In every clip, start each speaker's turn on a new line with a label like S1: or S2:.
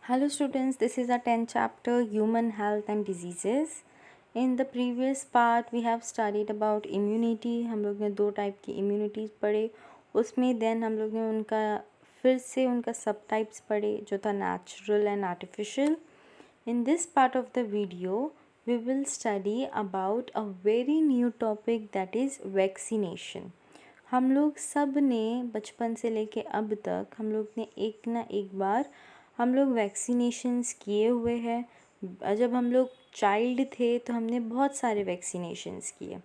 S1: Hello students, this is our 10th chapter, Human Health and Diseases. In the previous part we have studied about immunity. हम लोग ने 2 type की immunities पढ़े, उसमें then हम लोग ने उनका फिर से उनका सब टाइप्स पढ़े जो था natural and artificial. In this part of the video we will study about a very new topic, that is vaccination. हम लोग सब ने बचपन से लेके अब तक हम लोग ने एक ना एक बार हम लोग वैक्सीनेशंस किए हुए हैं। जब हम लोग चाइल्ड थे तो हमने बहुत सारे वैक्सीनेशंस किए।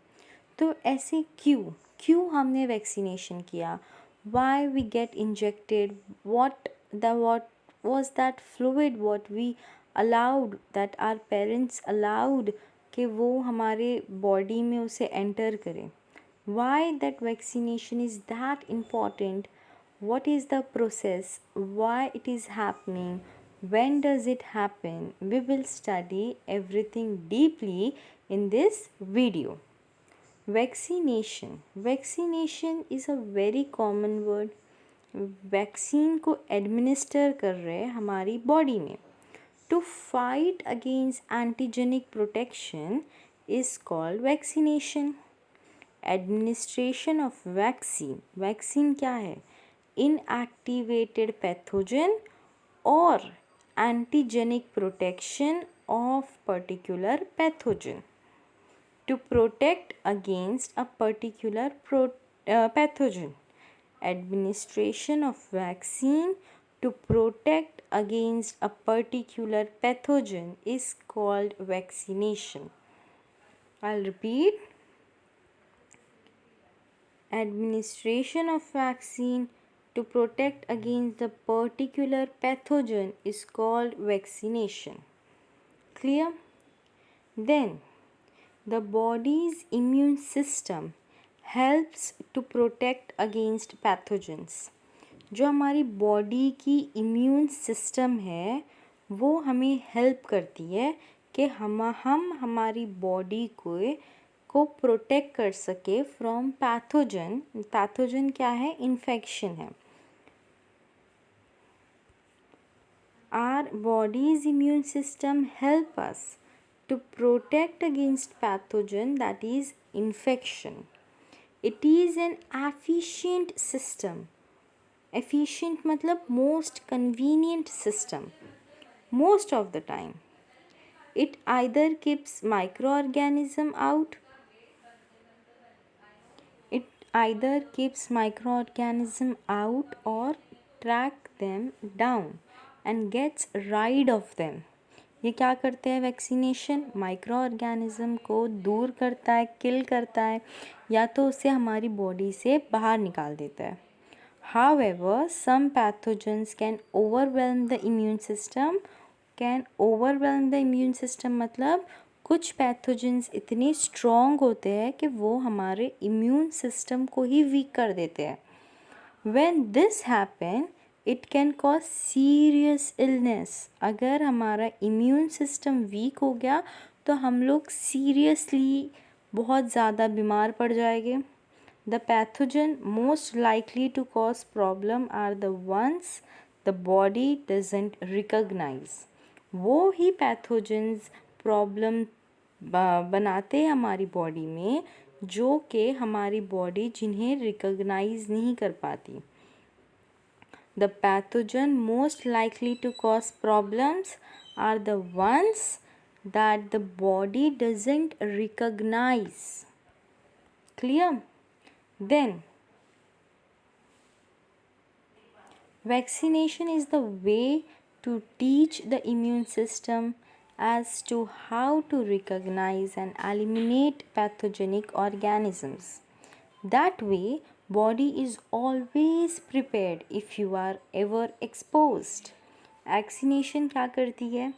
S1: तो ऐसे क्यों हमने वैक्सीनेशन किया? Why we get injected? what was that fluid what we allowed, that our parents allowed कि वो हमारे बॉडी में उसे एंटर करें? Why that vaccination is that important? What is the process? Why it is happening? When does it happen? We will study everything deeply in this video. Vaccination is a very common word. Vaccine को administer कर रहे हैं हमारी body में. To fight against antigenic protection is called vaccination. Administration of vaccine क्या है? Inactivated pathogen or antigenic protection of particular pathogen to protect against a particular pathogen. Administration of vaccine to protect against a particular pathogen is called vaccination. I'll repeat. Administration of vaccine to protect against the particular pathogen is called vaccination. Clear? Then the body's immune system helps to protect against pathogens. जो हमारी body की immune system है वो हमें help करती है कि हम हमारी बॉडी को प्रोटेक्ट कर सके फ्रॉम पैथोजन. पैथोजन क्या है? इन्फेक्शन है. Our body's immune system help us to protect against pathogen, that is infection. It is an efficient system. Efficient मतलब most convenient system most of the time. It either keeps microorganism out. It either keeps microorganism out or track them down and gets rid of them. ये क्या करते हैं vaccination? Micro organism को दूर करता है, किल करता है, या तो उसे हमारी बॉडी से बाहर निकाल देता है. However, some pathogens can overwhelm the immune system. मतलब कुछ पैथोजेंस इतने स्ट्रॉन्ग होते हैं कि वो हमारे इम्यून सिस्टम को ही वीक कर देते हैं. When this happen, it can cause serious illness. अगर हमारा इम्यून सिस्टम वीक हो गया तो हम लोग सीरियसली बहुत ज़्यादा बीमार पड़ जाएंगे. The pathogen most likely to cause problem are the ones the body doesn't recognize. वो ही पैथोजेंस प्रॉब्लम बनाते हैं हमारी बॉडी में जो कि हमारी बॉडी जिन्हें रिकॉग्नाइज नहीं कर पाती. The pathogen most likely to cause problems are the ones that the body doesn't recognize. Clear? Then vaccination is the way to teach the immune system as to how to recognize and eliminate pathogenic organisms. That way, body is always prepared if you are ever exposed. Vaccination क्या करती है?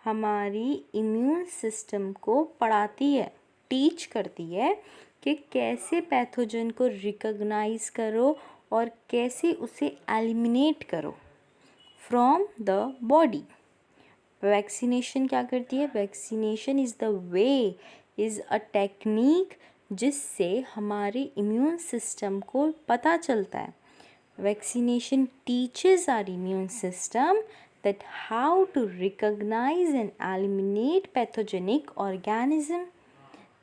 S1: हमारी immune system को पढ़ाती है, teach करती है कि कैसे पैथोजन को रिकॉग्नाइज करो और कैसे उसे एलिमिनेट करो फ्रॉम द बॉडी. वैक्सीनेशन क्या करती है? Vaccination is the way, is a technique जिससे हमारे इम्यून सिस्टम को पता चलता है. Vaccination teaches our immune system that how to recognize and eliminate pathogenic organism.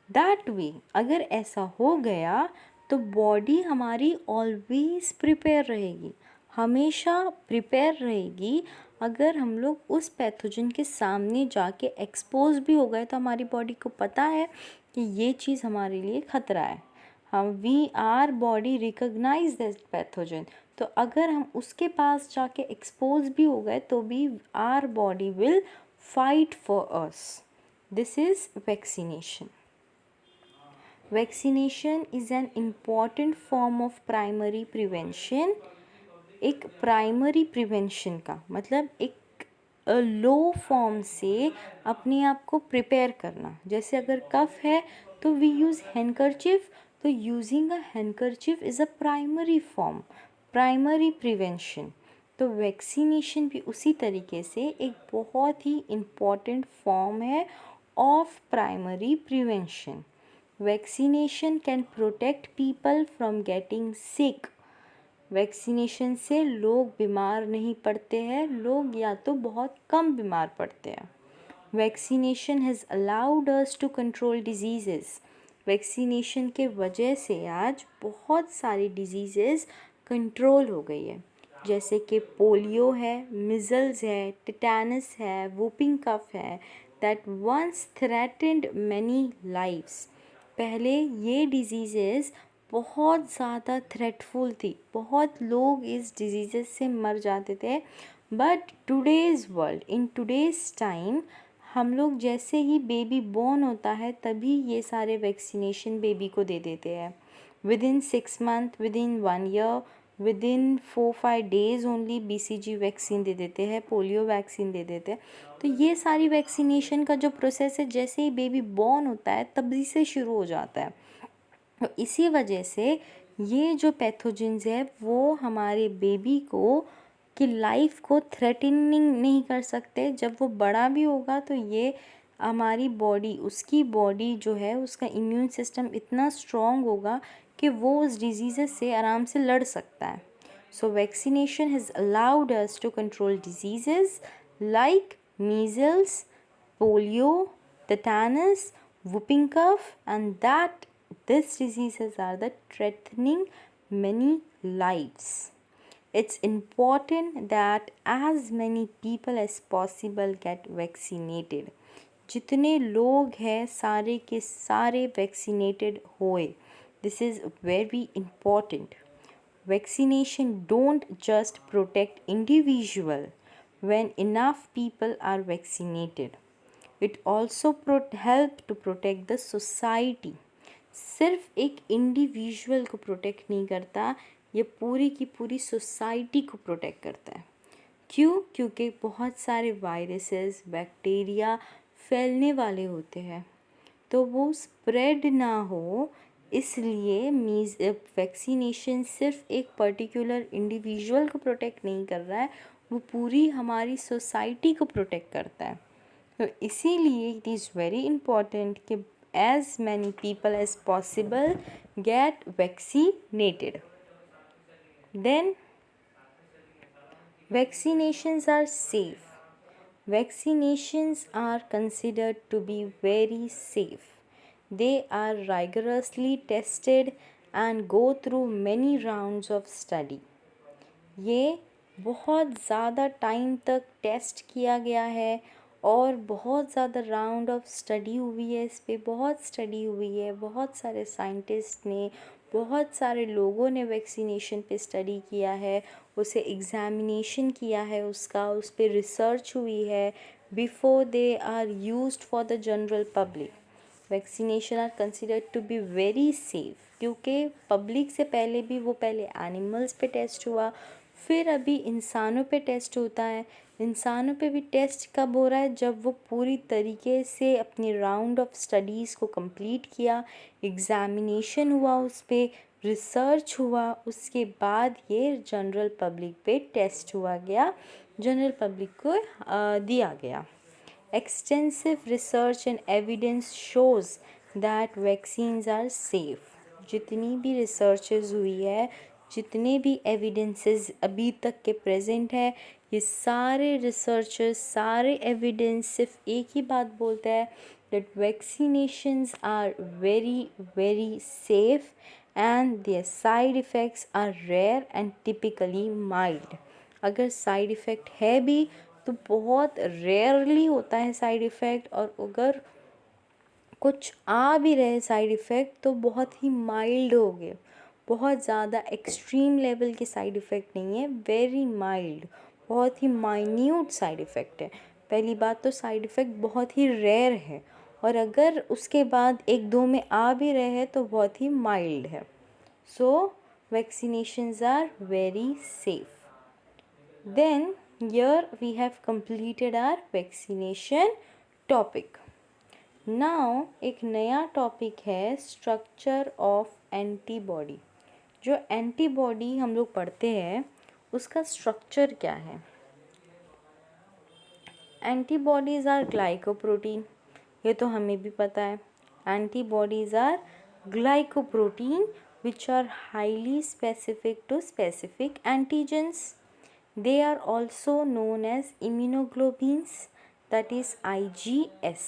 S1: That way, अगर ऐसा हो गया तो बॉडी हमारी ऑलवेज प्रिपेयर रहेगी, हमेशा प्रिपेयर रहेगी। अगर हम लोग उस पैथोजन के सामने जाके एक्सपोज भी हो गए तो हमारी बॉडी को पता है कि ये चीज़ हमारे लिए खतरा है। हम we are body recognise this pathogen, तो अगर हम उसके पास जाके एक्सपोज भी हो गए तो भी our body will fight for us. This is vaccination. Vaccination is an important form of primary prevention. एक प्राइमरी प्रिवेंशन का मतलब एक लो फॉर्म से अपने आप को प्रिपेयर करना। जैसे अगर कफ है तो वी यूज़ हैंडकरचिफ, तो using a handkerchief is a primary form, primary prevention. तो वैक्सीनेशन भी उसी तरीके से एक बहुत ही इम्पॉर्टेंट फॉर्म है of primary prevention. Vaccination can protect people from getting sick. Vaccination से लोग बीमार नहीं पड़ते हैं, लोग या तो बहुत कम बीमार पड़ते हैं। Vaccination has allowed us to control diseases. Vaccination के वजह से आज बहुत सारी डिजीज़ेस कंट्रोल हो गई है, जैसे कि पोलियो है, मिज़ल्स है, टिटेनस है, वूपिंग कफ है, that once threatened many lives. पहले ये डिजीज़ेस बहुत ज़्यादा थ्रेटफुल थी, बहुत लोग इस डिजीज़ से मर जाते थे। But today's world, in today's time, हम लोग जैसे ही बेबी बॉर्न होता है तभी ये सारे वैक्सीनेशन बेबी को दे देते हैं। Within 6 month, within 1 year, within 4-5 days only BCG vaccine दे देते हैं, पोलियो वैक्सीन दे देते हैं। तो ये सारी वैक्सीनेशन का जो प्रोसेस है जैसे ही बेबी बॉर्न होता है तभी से शुरू हो जाता है। तो इसी वजह से ये जो पैथोजेंस है वो हमारे बेबी को की लाइफ को थ्रेटनिंग नहीं कर सकते। जब वो बड़ा भी होगा तो ये हमारी बॉडी, उसकी बॉडी जो है उसका इम्यून सिस्टम इतना स्ट्रॉन्ग होगा कि वो उस डिजीज़ से आराम से लड़ सकता है। So vaccination has allowed us to control diseases like measles, polio, tetanus, whooping cough, and that these diseases are the threatening many lives. It's important that as many people as possible get vaccinated. जितने लोग हैं सारे के सारे vaccinated होए। This is very important. Vaccination don't just protect individual. When enough people are vaccinated, it also help to protect the society. सिर्फ एक individual को प्रोटेक्ट नहीं करता, ये पूरी की पूरी सोसाइटी को प्रोटेक्ट करता है। क्यों? क्योंकि बहुत सारे वायरसेस, बैक्टीरिया फैलने वाले होते हैं, तो वो स्प्रेड ना हो, इसलिए वैक्सीनेशन सिर्फ एक पर्टिकुलर इंडिविजुअल को प्रोटेक्ट नहीं कर रहा है, वो पूरी हमारी सोसाइटी को प्रोटेक्ट करता है। तो इसीलिए इट इज़ वेरी इम्पॉर्टेंट कि as many people as possible get vaccinated. Then vaccinations are safe. Vaccinations are considered to be very safe. They are rigorously tested and go through many rounds of study. ये बहुत ज़्यादा time तक test किया गया है और बहुत ज़्यादा राउंड ऑफ स्टडी हुई है, इस पे बहुत स्टडी हुई है, बहुत सारे साइंटिस्ट ने, बहुत सारे लोगों ने वैक्सीनेशन पे स्टडी किया है, उसे एग्ज़ामिनेशन किया है, उसका उस पर रिसर्च हुई है before they are used for the general public. Vaccination are considered to be very safe, क्योंकि पब्लिक से पहले भी वो पहले एनिमल्स पे टेस्ट हुआ, फिर अभी इंसानों पे टेस्ट होता है। इंसानों पे भी टेस्ट कब हो रहा है? जब वो पूरी तरीके से अपनी राउंड ऑफ स्टडीज़ को कंप्लीट किया, एग्ज़ामिनेशन हुआ, उस पर रिसर्च हुआ, उसके बाद ये जनरल पब्लिक पे टेस्ट हुआ गया, जनरल पब्लिक को दिया गया। Extensive research and evidence shows that vaccines are safe. जितनी भी रिसर्चेज हुई है, जितने भी एविडेंसेस अभी तक के प्रेजेंट है, ये सारे रिसर्चर्स, सारे एविडेंस सिर्फ एक ही बात बोलता है that vaccinations are very very safe and their side effects are rare and typically mild. अगर साइड इफ़ेक्ट है भी तो बहुत रेयरली होता है साइड इफ़ेक्ट, और अगर कुछ आ भी रहे साइड इफ़ेक्ट तो बहुत ही माइल्ड हो गए, बहुत ज़्यादा एक्सट्रीम लेवल के साइड इफ़ेक्ट नहीं है, वेरी माइल्ड, बहुत ही माइन्यूट साइड इफ़ेक्ट है। पहली बात तो साइड इफ़ेक्ट बहुत ही रेयर है, और अगर उसके बाद एक दो में आ भी रहे हैं तो बहुत ही माइल्ड है। So vaccinations are very safe. Then here we have completed our vaccination topic. Now एक नया टॉपिक है स्ट्रक्चर ऑफ एंटीबॉडी। जो एंटीबॉडी हम लोग पढ़ते हैं उसका स्ट्रक्चर क्या है। एंटीबॉडीज़ आर ग्लाइकोप्रोटीन, ये तो हमें भी पता है। Antibodies are glycoprotein which are highly specific to specific antigens. They are also known as immunoglobulins, that is IgS.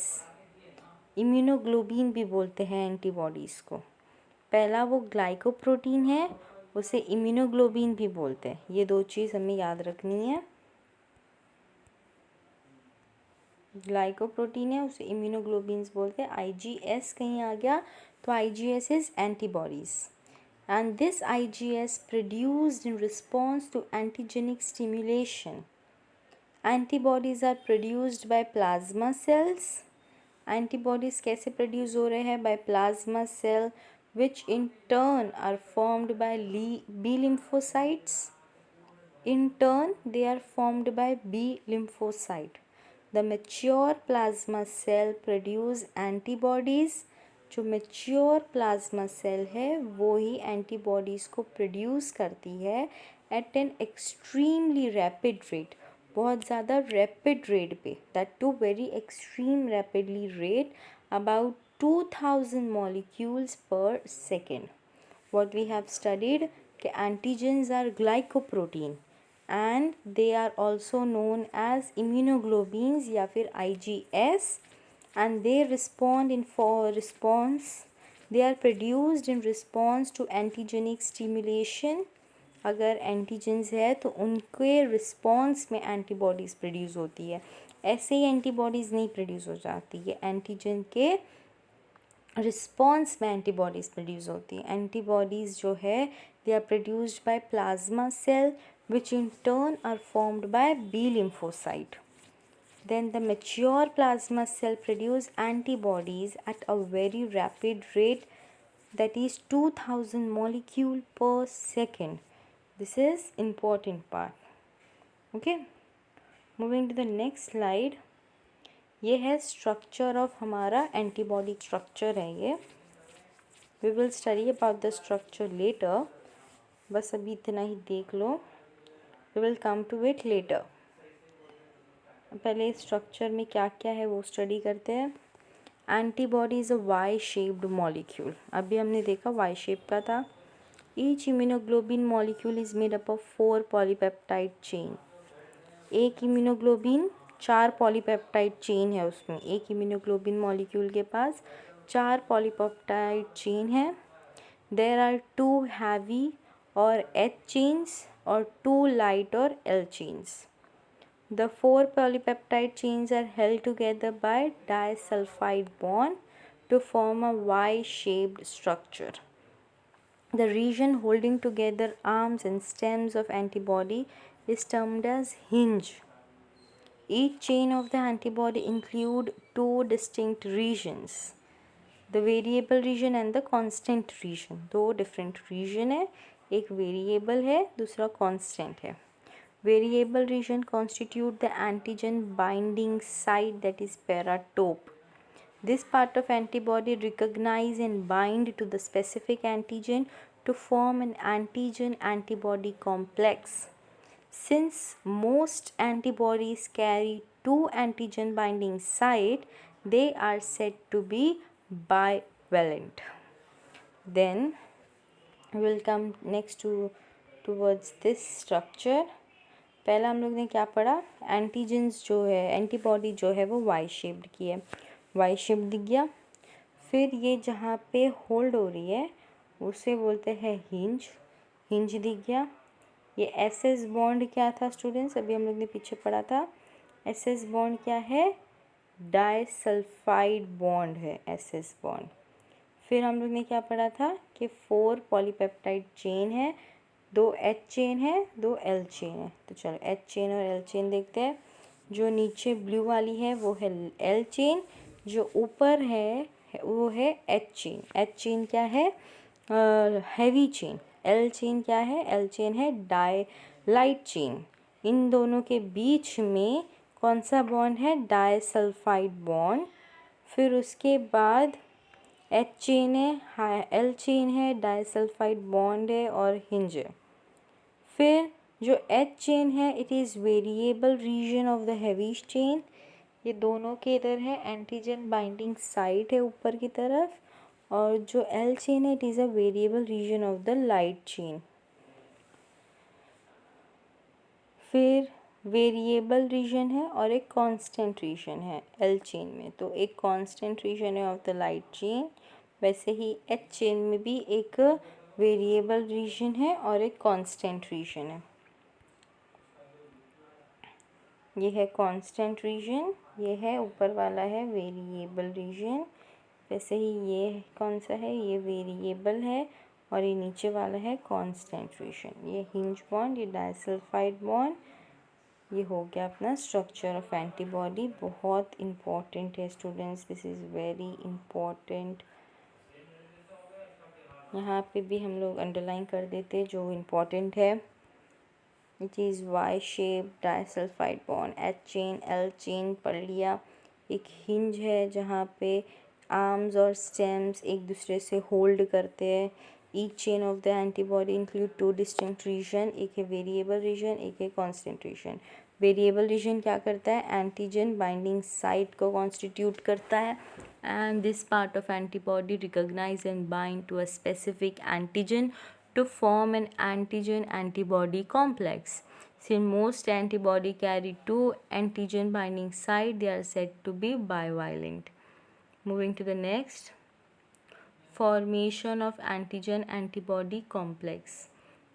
S1: Immunoglobulin भी बोलते हैं एंटीबॉडीज़ को। पहला वो ग्लाइकोप्रोटीन है, उसे इम्यूनोग्लोबिन भी बोलते हैं। ये दो चीज़ हमें याद रखनी है। ग्लाइकोप्रोटीन है, उसे इम्यूनोग्लोबिन्स बोलते हैं। IgS कहीं आ गया तो IgS is antibodies, and this IgS produced in response to antigenic stimulation. Antibodies are produced by plasma cells. Antibodies कैसे produce हो रहे हैं? By plasma cell, which in turn are formed by B lymphocytes. In turn, they are formed by B lymphocyte. The mature plasma cell produce antibodies. जो mature plasma cell है वो ही antibodies को produce करती है at an extremely rapid rate, बहुत ज़्यादा rapid rate पे, that to very extreme rapidly rate, about 2000 molecules per second. What we have studied कि antigens are glycoprotein and they are also known as immunoglobulins या फिर IgS, and they are produced in response to antigenic stimulation. अगर antigens है तो उनके response में antibodies produce होती है, ऐसे ही एंटीबॉडीज़ नहीं प्रोड्यूस हो जाती है, एंटीजन के रिस्पॉन्स में एंटीबॉडीज़ प्रोड्यूस होती है। एंटीबॉडीज़ जो है they are produced by plasma cell which in turn are formed by B lymphocyte. Then the mature plasma cell produce antibodies at a very rapid rate, that is 2000 molecule per second. This is important part. Okay, moving to the next slide. ये है structure of हमारा antibody structure है ये। We will study about the structure later, बस अभी इतना ही देख लो, we will come to it later. पहले स्ट्रक्चर में क्या क्या है वो स्टडी करते हैं। Antibody is a Y shaped molecule, अभी हमने देखा वाई शेप का था। Each immunoglobin molecule is made up of 4 polypeptide chain. एक इम्यूनोग्लोबिन 4 पॉलीपेप्टाइड चेन है उसमें, एक इम्यूनोग्लोबिन मॉलिक्यूल के पास 4 पॉलीपेप्टाइड चेन है। देयर आर 2 हैवी और H चेन्स और 2 लाइट और L chains. The 4 polypeptide chains are held together by disulfide bond to form a Y-shaped structure. The region holding together arms and stems of antibody is termed as hinge. Each chain of the antibody include 2 distinct regions, the variable region and the constant region. दो different region है, एक variable है, दूसरा constant है। Variable region constitute the antigen binding site, that is paratope. This part of antibody recognize and bind to the specific antigen to form an antigen-antibody complex. Since most antibodies carry 2 antigen binding site, they are said to be bivalent. Then we will come next to towards this structure. पहला हम लोग ने क्या पढ़ा, antigens जो है, antibody जो है वो वाई शेप्ड की है, वाई शेप्ड दिख गया। फिर ये जहाँ पे होल्ड हो रही है उसे बोलते हैं हिंज, हिंज दिख गया। ये एस एस बॉन्ड क्या था स्टूडेंट्स, अभी हम लोग ने पीछे पढ़ा था, एस एस बॉन्ड क्या है, डाइसल्फाइड बॉन्ड है एस एस बॉन्ड। फिर हम लोग ने क्या पढ़ा था कि 4 पॉलीपेप्टाइड चेन है, 2 एच चेन है, 2 एल चेन है। तो चलो एच चेन और एल चेन देखते हैं। जो नीचे ब्लू वाली है वो है एल चेन, जो ऊपर है वो है एच चेन। एच चेन क्या है, हैवी चेन। एल चेन क्या है, एल चेन है लाइट चेन। इन दोनों के बीच में कौन सा बॉन्ड है, डाइसल्फाइड बॉन्ड। फिर उसके बाद एच चेन है, एल चेन है, डाइसल्फाइड बॉन्ड है और हिंज है। फिर जो एच चेन है it is variable region of the heavy chain. ये दोनों के इधर है एंटीजन बाइंडिंग साइट है ऊपर की तरफ, और जो एल चेन है it is a variable region of the light chain. फिर वेरिएबल रीजन है और एक कांस्टेंट रीजन है एल चेन में। तो एक कांस्टेंट रीजन है ऑफ द लाइट चेन, वैसे ही एच चेन में भी एक वेरिएबल रीजन है और एक कांस्टेंट रीजन है। ये है कांस्टेंट रीजन, ये है ऊपर वाला है वेरिएबल रीजन। वैसे ही ये कौन सा है, ये वेरिएबल है और ये नीचे वाला है कांस्टेंट रीजन। ये हिंज बॉन्ड, ये डाइसल्फाइड बॉन्ड, ये हो गया अपना स्ट्रक्चर ऑफ एंटीबॉडी। बहुत इम्पॉर्टेंट है students, this is very important. यहाँ पे भी हम लोग अंडरलाइन कर देते जो इम्पॉर्टेंट है। It is why shape, disulphide bond, H chain, L chain पढ़ लिया। एक हिंज है जहाँ पे आर्म्स और स्टेम्स एक दूसरे से होल्ड करते हैं। Each chain of the antibody include 2 distinct region, एक है वेरिएबल रीजन, एक है कांस्टेंट रीजन। वेरिएबल रीजन क्या करता है, एंटीजन बाइंडिंग साइट को कॉन्स्टिट्यूट करता है, and this part of antibody recognise and bind to a specific antigen to form an antigen antibody complex. Since most antibody carry 2 antigen binding site, they are said to be bivalent. Moving to the next, formation of antigen antibody complex.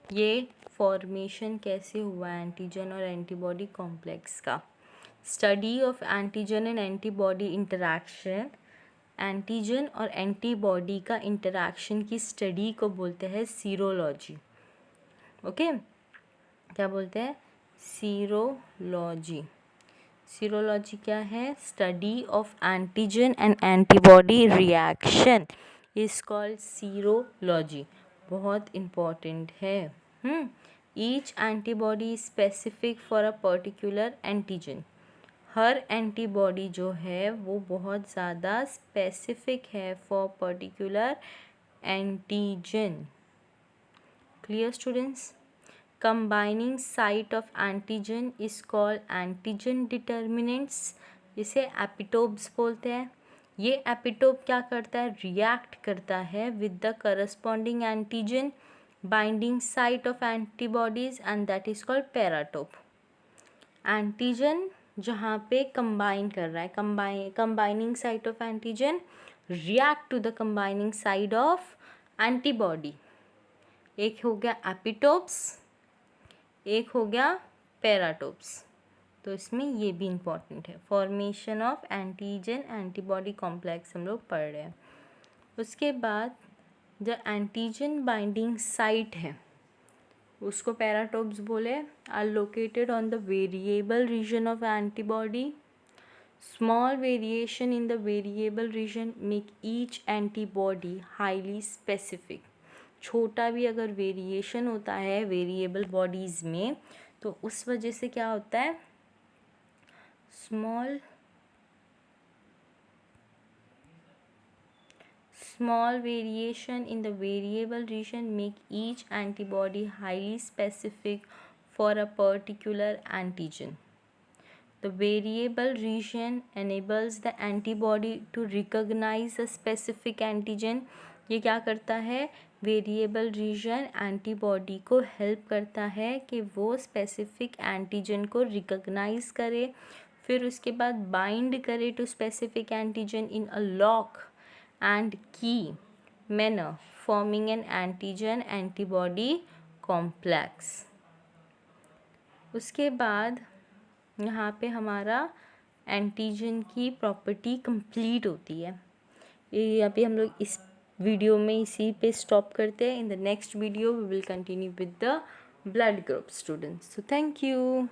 S1: ये formation कैसे हुआ antigen और antibody complex का, study of antigen and antibody interaction. Antigen और antibody का interaction की study को बोलते हैं सीरोलॉजी। ओके, क्या बोलते हैं, सीरोलॉजी। सीरोलॉजी क्या है, study of antigen and antibody reaction is called serology. बहुत इम्पॉर्टेंट है। Each antibody specific for a particular antigen. Her antibody जो है वो बहुत ज़्यादा स्पेसिफिक है for particular antigen. Clear students? Combining site of antigen is called antigen determinants, जिसे epitopes बोलते हैं। ये एपिटोप क्या करता है, रिएक्ट करता है with the corresponding antigen binding site of antibodies and that is called paratope. Antigen जहाँ पे कंबाइन कर रहा है, combining site of antigen react to the combining side of antibody. एक हो गया एपिटोप्स, एक हो गया पैराटोप्स। तो इसमें ये भी इम्पॉर्टेंट है, formation of antigen antibody complex हम लोग पढ़ रहे हैं। उसके बाद जो एंटीजन बाइंडिंग साइट है उसको पैराटोप्स बोले, are located on the variable region of antibody. Small variation in the variable region make each antibody highly specific. छोटा भी अगर वेरिएशन होता है वेरिएबल बॉडीज़ में तो उस वजह से क्या होता है, small variation in the variable region make each antibody highly specific for a particular antigen. The variable region enables the antibody to recognize a specific antigen. ये क्या करता है, वेरिएबल रीजन एंटीबॉडी को हेल्प करता है कि वो स्पेसिफिक एंटीजन को रिकॉग्नाइज करे, फिर उसके बाद बाइंड करे to specific antigen in a lock and key manner, forming an antigen antibody complex. उसके बाद यहाँ पे हमारा एंटीजन की प्रॉपर्टी कंप्लीट होती है। ये अभी हम लोग इस वीडियो में इसी पे स्टॉप करते हैं। In the next video we will continue with the blood group students. So thank you.